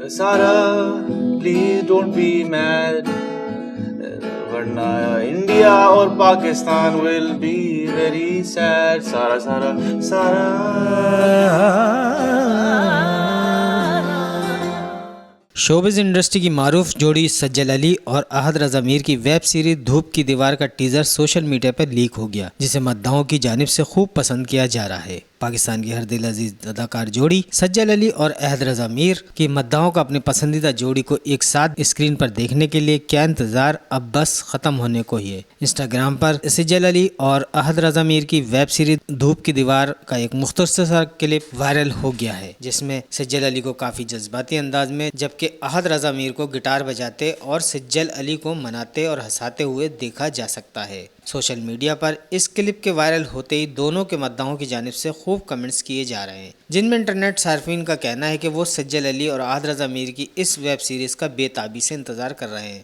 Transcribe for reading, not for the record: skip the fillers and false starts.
Sarah, please don't be mad. ورنہ India اور Pakistan will be very sad. سارا سارا سارا. شوبز انڈسٹری کی معروف جوڑی سجل علی اور احد رضا میر کی ویب سیریز دھوپ کی دیوار کا ٹیزر سوشل میڈیا پر لیک ہو گیا، جسے مداحوں کی جانب سے خوب پسند کیا جا رہا ہے۔ پاکستان کی ہر دل عزیز اداکار جوڑی سجل علی اور احد رضا میر کی مداحوں کا اپنی پسندیدہ جوڑی کو ایک ساتھ اسکرین پر دیکھنے کے لیے کیا انتظار، اب بس ختم ہونے کو ہی ہے۔ انسٹاگرام پر سجل علی اور احد رضا میر کی ویب سیریز دھوپ کی دیوار کا ایک مختصر سا کلپ وائرل ہو گیا ہے، جس میں سجل علی کو کافی جذباتی انداز میں جبکہ احد رضا میر کو گٹار بجاتے اور سجل علی کو مناتے اور ہنساتے ہوئے دیکھا جا سکتا ہے۔ سوشل میڈیا پر اس کلپ کے وائرل ہوتے ہی دونوں کے مداحوں کی جانب سے خوب کمنٹس کیے جا رہے ہیں، جن میں انٹرنیٹ صارفین کا کہنا ہے کہ وہ سجل علی اور احد رضا میر کی اس ویب سیریز کا بے تابی سے انتظار کر رہے ہیں۔